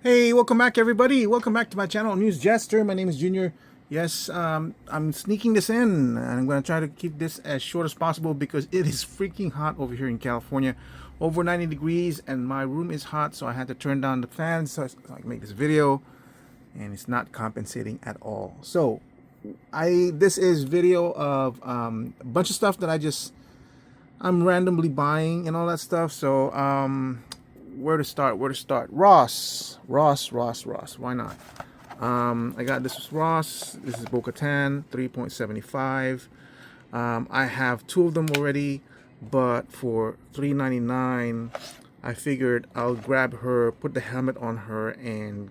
Hey, welcome back, everybody. Welcome back to my channel, Amused Jester. My name is Junior. Yes, I'm sneaking this in, and I'm going to try to keep this as short as possible because it is freaking hot over here in California. Over 90 degrees, and my room is hot, so I had to turn down the fan so I can make this video, and it's not compensating at all. So, this is video of a bunch of stuff that I'm randomly buying and all that stuff. So, where to start? Ross. Why not? I got this Ross. This is Bo-Katan 3.75. I have two of them already, but for $3.99, I figured I'll grab her, put the helmet on her, and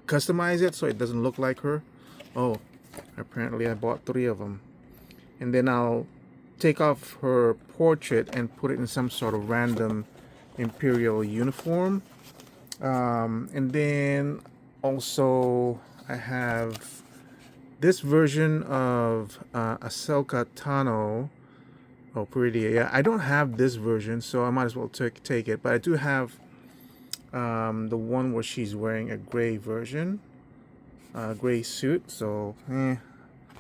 customize it so it doesn't look like her. Oh, apparently I bought three of them. And then I'll take off her portrait and put it in some sort of random Imperial uniform. And then also I have this version of Ahsoka Tano. Oh, pretty. Yeah, I don't have this version, so I might as well take it. But I do have the one where she's wearing a gray version, gray suit. So,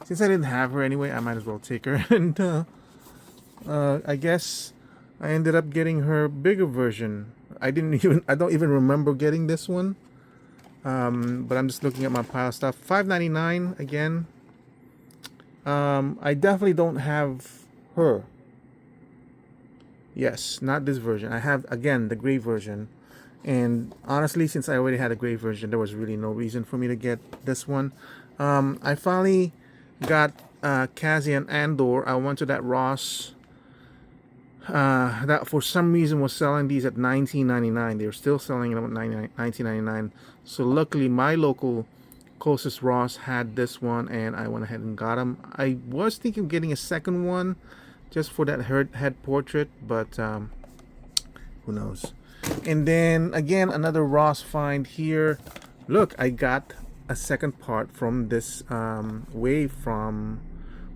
since I didn't have her anyway, I might as well take her. And I guess I ended up getting her bigger version. I don't even remember getting this one. But I'm just looking at my pile of stuff. $5.99 again. I definitely don't have her. Yes, not this version. I have, again, the gray version. And honestly, since I already had a gray version, there was really no reason for me to get this one. I finally got Cassian Andor. I went to that Ross that for some reason was selling these at $19.99. They were still selling them at $19.99. So luckily, my local closest Ross had this one, and I went ahead and got them. I was thinking of getting a second one just for that head portrait, but who knows. And then again, another Ross find here. Look, I got a second part from this wave from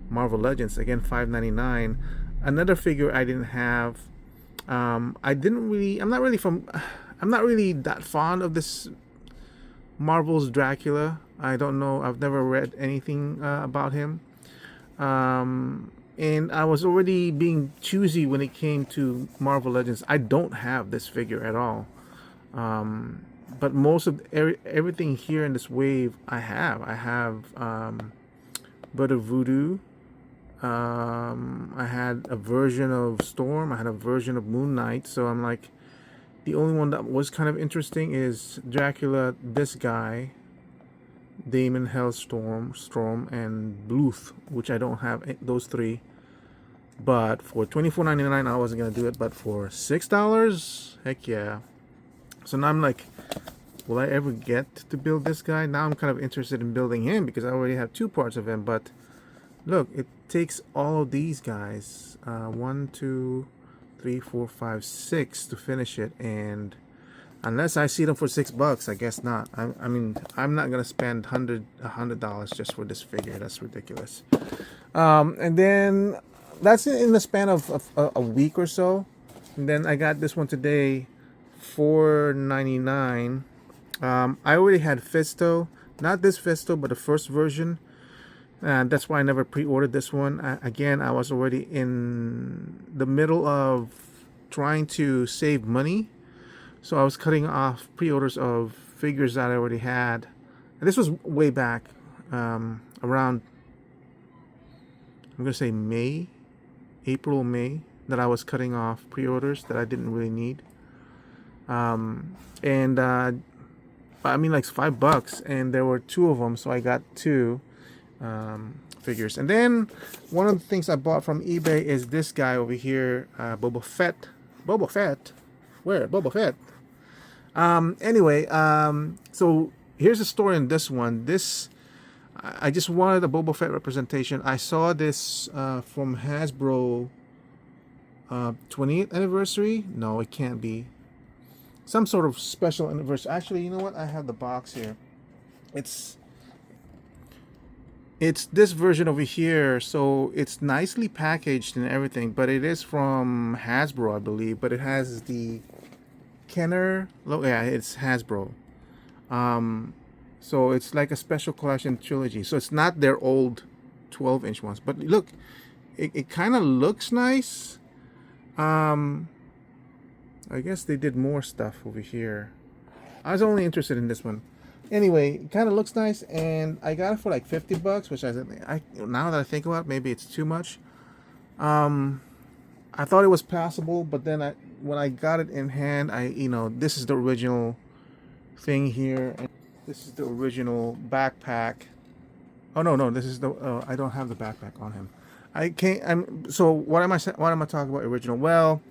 Marvel Legends. Again, $5.99. Another figure I didn't have. I'm not really that fond of this Marvel's Dracula. I don't know. I've never read anything about him. And I was already being choosy when it came to Marvel Legends. I don't have this figure at all. But most of everything here in this wave I have. I have Brother Voodoo. I had a version of Storm. I had a version of Moon Knight. So I'm like, the only one that was kind of interesting is Dracula, this guy, Damon, Storm, and Bluth, which I don't have those three. But for $24.99, I wasn't gonna do it. But for $6, heck yeah. So now I'm like, will I ever get to build this guy? Now I'm kind of interested in building him because I already have two parts of him. But look, it takes all of these guys, 1, 2, 3, 4, 5, 6 to finish it, and unless I see them for $6, I guess not. I mean, I'm not gonna spend $100 just for this figure. That's ridiculous. And then that's in the span of a week or so. And then I got this one today, $4.99. I already had Fisto, not this Fisto, but the first version. And that's why I never pre-ordered this one. Again, I was already in the middle of trying to save money. So I was cutting off pre-orders of figures that I already had. And this was way back, around, I'm going to say April, May, that I was cutting off pre-orders that I didn't really need. I mean, like $5, and there were two of them, so I got two. Figures. And then one of the things I bought from eBay is this guy over here, Boba Fett. Where? Boba Fett. Anyway, so here's the story on this one. I just wanted a Boba Fett representation. I saw this from Hasbro 20th anniversary. No, it can't be. Some sort of special anniversary. Actually, you know what? I have the box here. It's this version over here, so it's nicely packaged and everything, but it is from Hasbro, I believe, but it has the Kenner logo. Yeah, it's Hasbro. So it's like a special collection trilogy. So it's not their old 12-inch ones, but look, it kind of looks nice. I guess they did more stuff over here. I was only interested in this one. Anyway, it kind of looks nice, and I got it for like $50, which I now that I think about it, maybe it's too much. I thought it was passable, but then when I got it in hand, this is the original thing here, and this is the original backpack. Oh no, this is the. I don't have the backpack on him. I can't. So what am I talking about? Original? Well,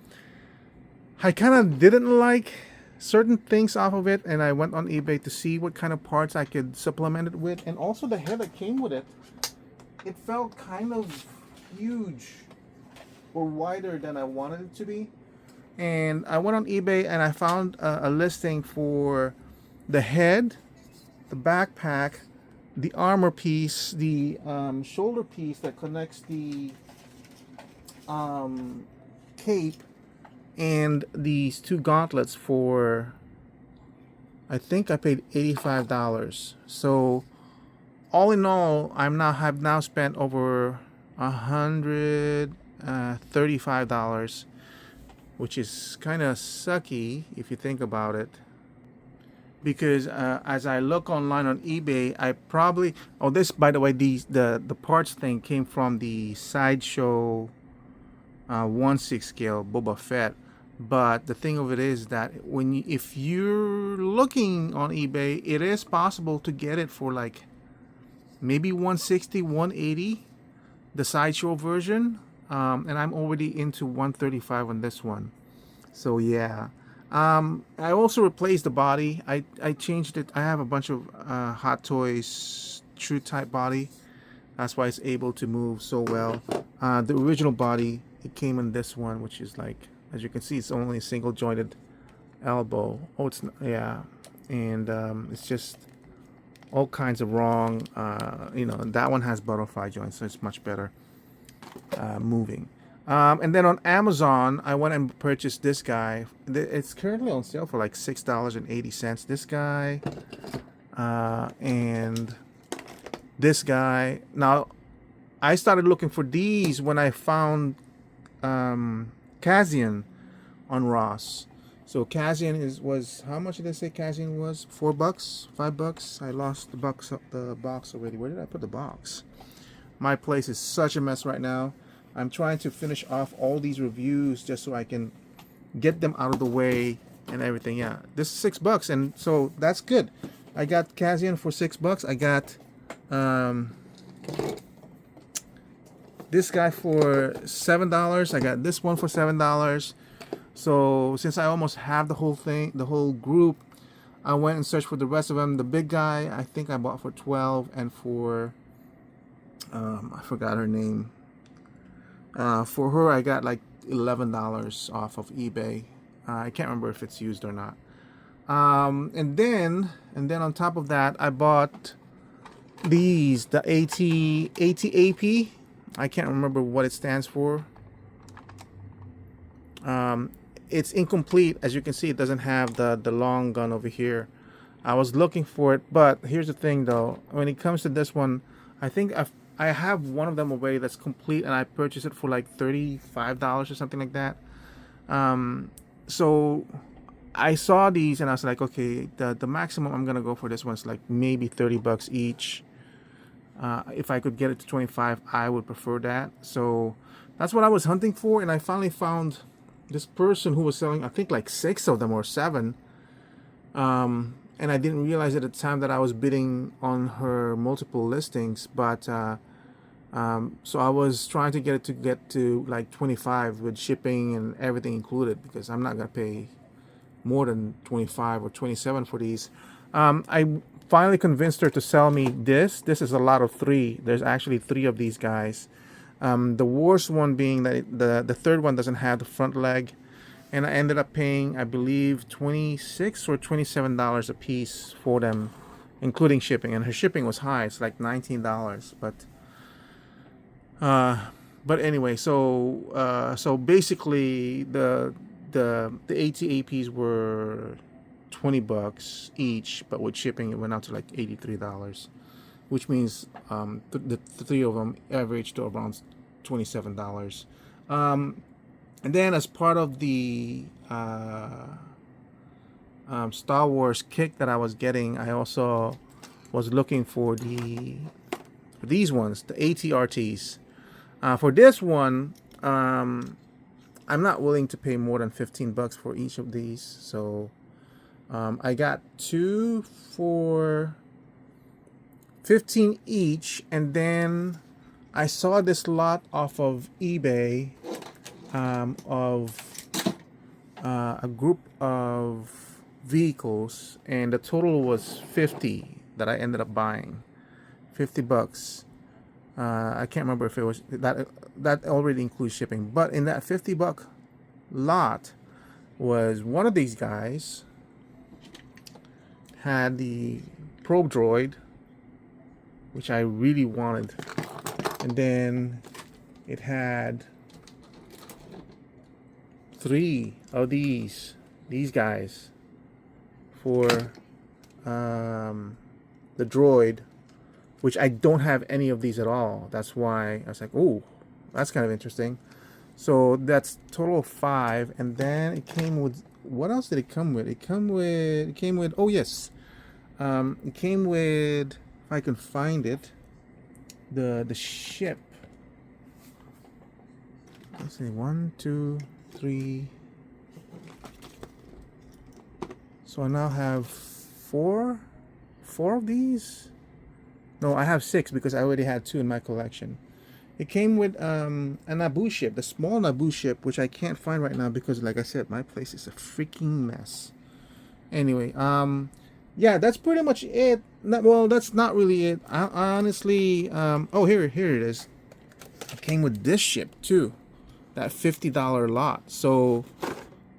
I kind of didn't like certain things off of it, and I went on eBay to see what kind of parts I could supplement it with, and also the head that came with it. It felt kind of huge or wider than I wanted it to be. And I went on eBay and I found a listing for the head, the backpack, the armor piece, the shoulder piece that connects the cape, and these two gauntlets for, I think I paid $85. So all in all, have now spent over $135, which is kind of sucky if you think about it. Because as I look online on eBay, I probably this, by the way, the parts thing came from the Sideshow 1/6 scale Boba Fett. But the thing of it is that if you're looking on eBay, it is possible to get it for like maybe 160, 180, the Sideshow version, and I'm already into 135 on this one. So yeah. I also replaced the body. I changed it. I have a bunch of Hot Toys True Type body. That's why it's able to move so well. The original body, it came in this one, which is like, as you can see, it's only a single jointed elbow. Oh, it's not, yeah, and it's just all kinds of wrong. That one has butterfly joints, so it's much better moving. And then on Amazon, I went and purchased this guy. It's currently on sale for like $6.80. This guy and this guy. Now, I started looking for these when I found Kazian on Ross. So Kazian was, how much did they say Kazian was? $4, $5. I lost the box already. Where did I put the box? My place is such a mess right now. I'm trying to finish off all these reviews just so I can get them out of the way and everything. Yeah, this is $6, and so that's good. I got Kazian for $6. I got this guy for $7. I got this one for $7. So since I almost have the whole thing, the whole group, I went and searched for the rest of them. The big guy, I think I bought for $12, and for I forgot her name. For her, I got like $11 off of eBay. I can't remember if it's used or not. And then on top of that, I bought these, the ATAP. I can't remember what it stands for. It's incomplete. As you can see, it doesn't have the long gun over here. I was looking for it, but here's the thing though. When it comes to this one, I think I have one of them already that's complete, and I purchased it for like $35 or something like that. So I saw these and I was like, okay, the maximum I'm gonna go for this one's like maybe $30 each. If I could get it to 25, I would prefer that. So that's what I was hunting for, and I finally found this person who was selling, I think, like 6 of them or 7. And I didn't realize at the time that I was bidding on her multiple listings, but so I was trying to get to like 25 with shipping and everything included, because I'm not gonna pay more than 25 or 27 for these. I finally convinced her to sell me this. This is a lot of 3. There's actually 3 of these guys. The worst one being that the third one doesn't have the front leg, and I ended up paying, I believe, $26 or $27 a piece for them, including shipping. And her shipping was high; it's like $19. But anyway, so basically the ATAPs were 20 bucks each, but with shipping it went out to like $83, which means the three of them averaged to around $27. And then as part of the Star Wars kick that I was getting, I also was looking for these ones, the ATRTs. For this one, I'm not willing to pay more than 15 bucks for each of these. So I got two for 15 each, and then I saw this lot off of eBay of a group of vehicles, and the total was 50 that I ended up buying. 50 bucks. I can't remember if it was that already includes shipping, but in that 50 buck lot was one of these guys had the probe droid, which I really wanted, and then it had 3 of these guys for the droid, which I don't have any of these at all. That's why I was like, oh, that's kind of interesting. So that's total of 5, and then it came with, what else did it come with? It came with oh yes, it came with, if I can find it, the ship. Let's see, 1, 2, 3. So I now have 4 of these. No, I have 6 because I already had 2 in my collection. It came with a Naboo ship, the small Naboo ship, which I can't find right now because, like I said, my place is a freaking mess. Anyway, yeah, that's pretty much it. Well, that's not really it. I honestly, oh, here it is. It came with this ship too, that $50 lot. So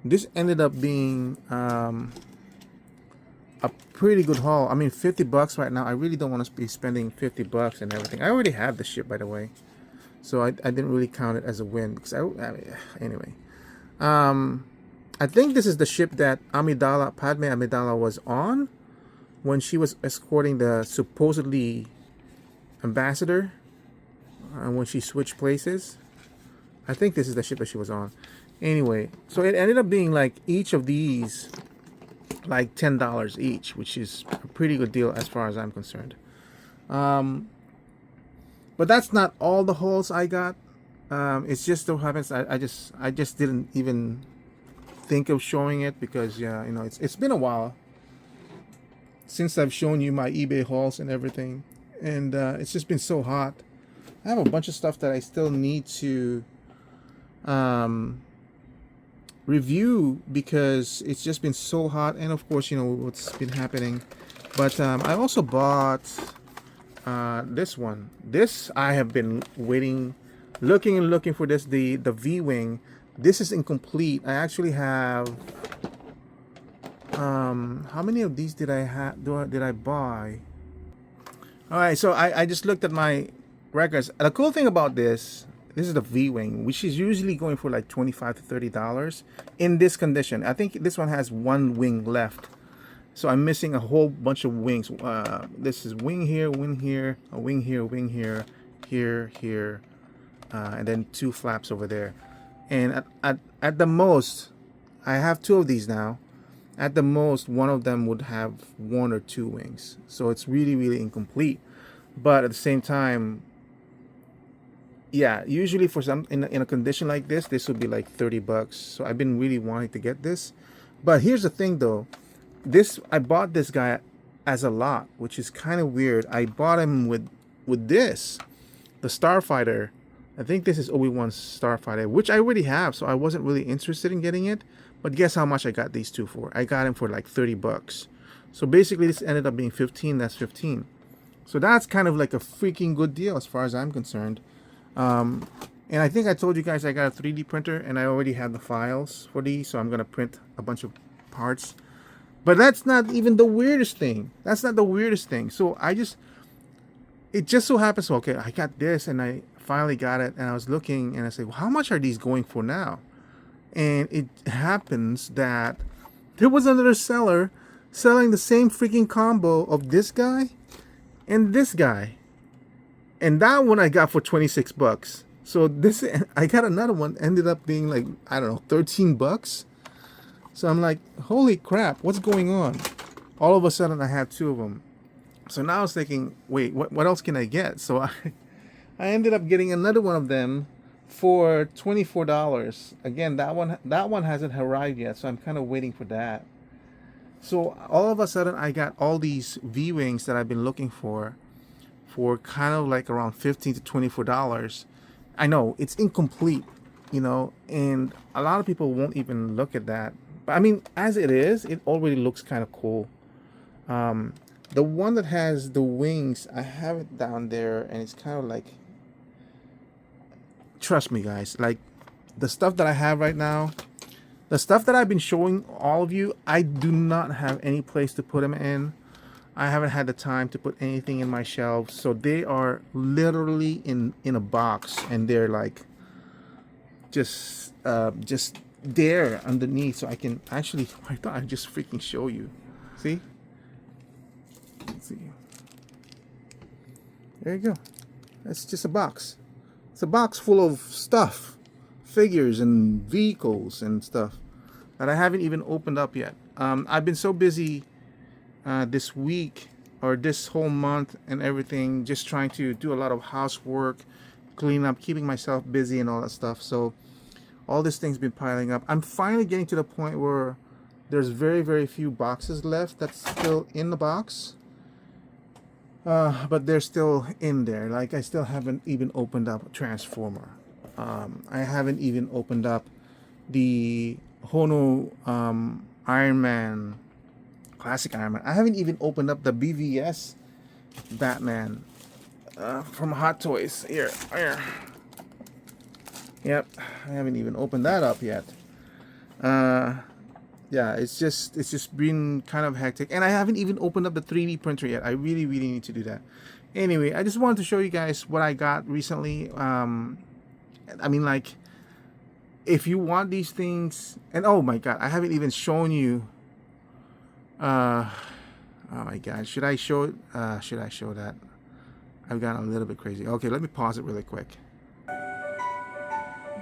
this ended up being a pretty good haul. I mean, 50 bucks right now. I really don't want to be spending 50 bucks and everything. I already have the ship, by the way, so I didn't really count it as a win because anyway. I think this is the ship that Padme Amidala was on when she was escorting the supposedly ambassador, when she switched places. I think this is the ship that she was on. Anyway, so it ended up being like each of these like $10 each, which is a pretty good deal as far as I'm concerned. But that's not all the hauls I got. It's just so happens I just didn't even think of showing it because, yeah, you know, it's been a while since I've shown you my eBay hauls and everything, and it's just been so hot. I have a bunch of stuff that I still need to review because it's just been so hot, and of course, you know what's been happening. But I also bought this one. This I have been looking for this, the V-Wing. This is incomplete. I actually have how many of these did I buy? All right, so I just looked at my records. The cool thing about this is the V-Wing, which is usually going for like $25 to $30 in this condition. I think this one has 1 wing left, so I'm missing a whole bunch of wings. This is wing here, wing here, a wing here, wing here, here, and then 2 flaps over there. And at the most, I have 2 of these now. At the most, one of them would have 1 or 2 wings, so it's really incomplete. But at the same time, yeah, usually for some in a condition like this would be like 30 bucks. So I've been really wanting to get this. But here's the thing though, I bought this guy as a lot, which is kind of weird. I bought him with this, the Starfighter. I think this is Obi-Wan's Starfighter, which I already have, so I wasn't really interested in getting it. But guess how much I got these 2 for? I got him for like 30 bucks. So basically this ended up being 15, that's 15. So that's kind of like a freaking good deal as far as I'm concerned. And I think I told you guys I got a 3D printer and I already have the files for these, so I'm gonna print a bunch of parts. But that's not even the weirdest thing. That's not the weirdest thing. So it just so happens, okay, I got this and I finally got it, and I was looking and I said, well, how much are these going for now? And it happens that there was another seller selling the same freaking combo of this guy and this guy. And that one I got for 26 bucks. So this, I got another one, ended up being like, I don't know, 13 bucks. So I'm like, holy crap, what's going on? All of a sudden I had two of them. So now I was thinking, wait, what else can I get? So I ended up getting another one of them for $24. Again, that one hasn't arrived yet, so I'm kind of waiting for that. So all of a sudden I got all these V-Wings that I've been looking for kind of like around $15 to $24. I know it's incomplete, you know, and a lot of people won't even look at that. But I mean, as it is, it already looks kind of cool. The one that has the wings, I have it down there, and it's kind of like, trust me guys, like the stuff that I have right now, the stuff that I've been showing all of you, I do not have any place to put them in. I haven't had the time to put anything in my shelves, so they are literally in a box, and they're like just there underneath, so I can actually, I thought I'd just freaking show you. See? Let's see. There you go. That's just a box. It's a box full of stuff, figures and vehicles and stuff that I haven't even opened up yet. I've been so busy this week or this whole month and everything, just trying to do a lot of housework, clean up, keeping myself busy and all that stuff. So all this thing's been piling up. I'm finally getting to the point where there's very, very few boxes left that's still in the box. But they're still in there. Like, I still haven't even opened up Transformer. I haven't even opened up the Hono Iron Man, classic Iron Man. I haven't even opened up the BVS Batman from Hot Toys. Here. Yep, I haven't even opened that up yet. Yeah, it's just been kind of hectic, and I haven't even opened up the 3D printer yet. I really need to do that. Anyway, I just wanted to show you guys what I got recently. I mean, like, if you want these things, and oh my god, I haven't even shown you. Oh my god, should I show it? Should I show that? I've gotten a little bit crazy. Okay, let me pause it really quick.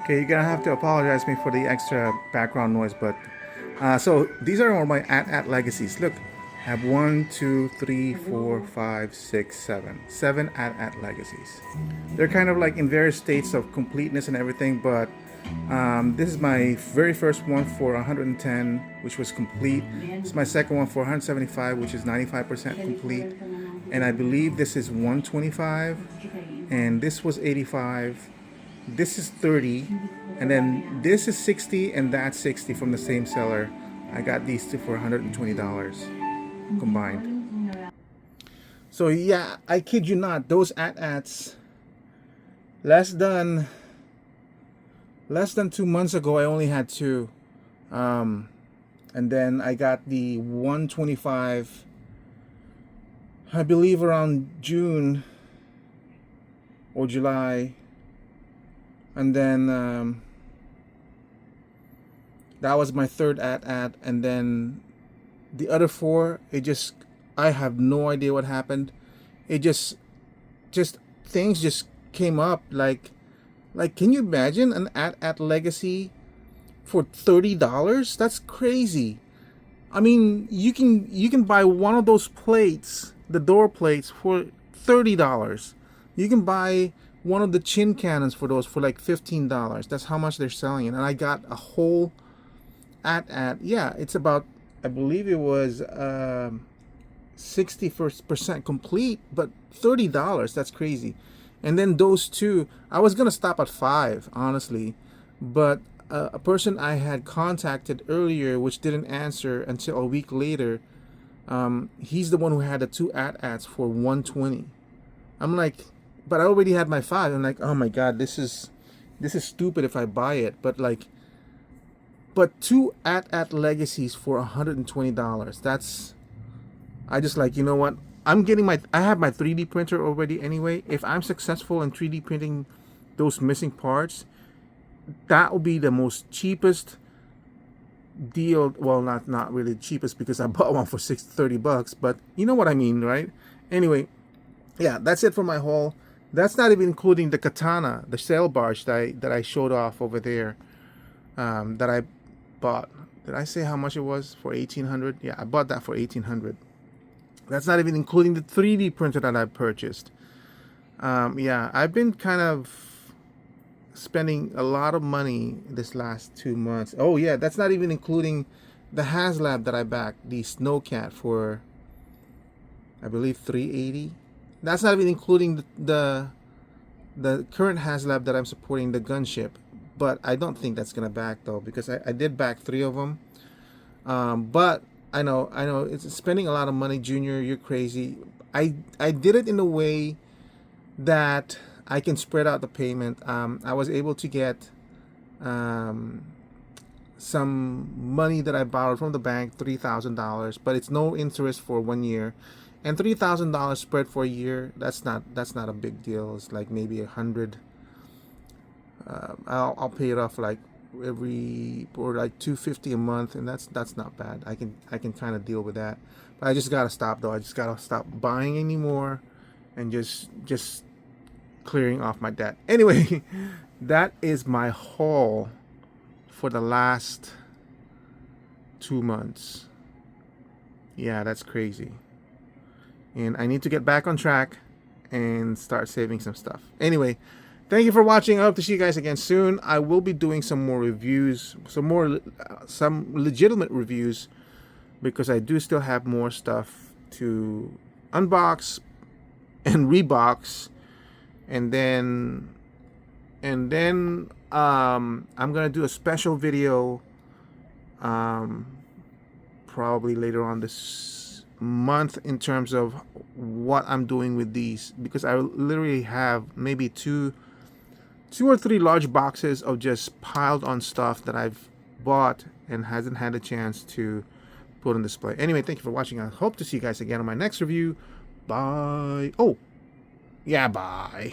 Okay, you're gonna have to apologize me for the extra background noise, but so these are all my at legacies. Look, I have 1, 2, 3, 4, 5, 6, 7 at legacies. They're kind of like in various states of completeness and everything, but this is my very first one for 110, which was complete. This is my second one for 175, which is 95% complete, and I believe this is 125, and this was 85. This is 30, and then this is 60, and that's 60 from the same seller. I got these two for $120 combined. So yeah, I kid you not, those at-ats, less than 2 months ago, I only had two. And then I got the 125, I believe around June or July. And then that was my third at, and then the other four, I have no idea what happened. It just things just came up. Like can you imagine an at legacy for $30? That's crazy. I mean, you can buy one of those plates, the door plates, for $30. You can buy one of the chin cannons for those for like $15. That's how much they're selling it. And I got a whole at yeah, it's about, I believe it was 60% complete, but $30, that's crazy. And then those two, I was gonna stop at 5, honestly, but a person I had contacted earlier, which didn't answer until a week later, he's the one who had the two at-ats for $120. I'm like, but I already had my 5. I'm like, oh my god, this is stupid if I buy it. But two at legacies for $120. That's, I just like, you know what? I have my 3D printer already anyway. If I'm successful in 3D printing those missing parts, that will be the most cheapest deal. Well, not really cheapest, because I bought one for $30, but you know what I mean, right? Anyway, yeah, that's it for my haul. That's not even including the katana, the sail barge that I showed off over there, that I bought. Did I say how much it was? For 1,800? Yeah, I bought that for 1,800. That's not even including the 3D printer that I purchased. Yeah, I've been kind of spending a lot of money this last 2 months. Oh yeah, that's not even including the HasLab that I backed, the Snowcat, for I believe 380. That's not even including the current HasLab that I'm supporting, the gunship. But I don't think that's gonna back though, because I did back 3 of them. But I know it's spending a lot of money, Junior. You're crazy. I did it in a way that I can spread out the payment. I was able to get some money that I borrowed from the bank, $3,000, but it's no interest for 1 year, and $3,000 spread for a year. That's not a big deal. It's like maybe 100. I'll pay it off like every, or like $250 a month, and that's not bad. I can kind of deal with that. But I just gotta stop though. I just gotta stop buying anymore, and just clearing off my debt. Anyway, that is my haul for the last 2 months. Yeah, that's crazy. And I need to get back on track and start saving some stuff. Anyway, thank you for watching. I hope to see you guys again soon. I will be doing some more reviews, some legitimate reviews, because I do still have more stuff to unbox and rebox, and then I'm gonna do a special video probably later on this month in terms of what I'm doing with these, because I literally have maybe two or three large boxes of just piled on stuff that I've bought and hasn't had a chance to put on display. Anyway, thank you for watching. I hope to see you guys again on my next review. Bye. Oh, yeah, bye.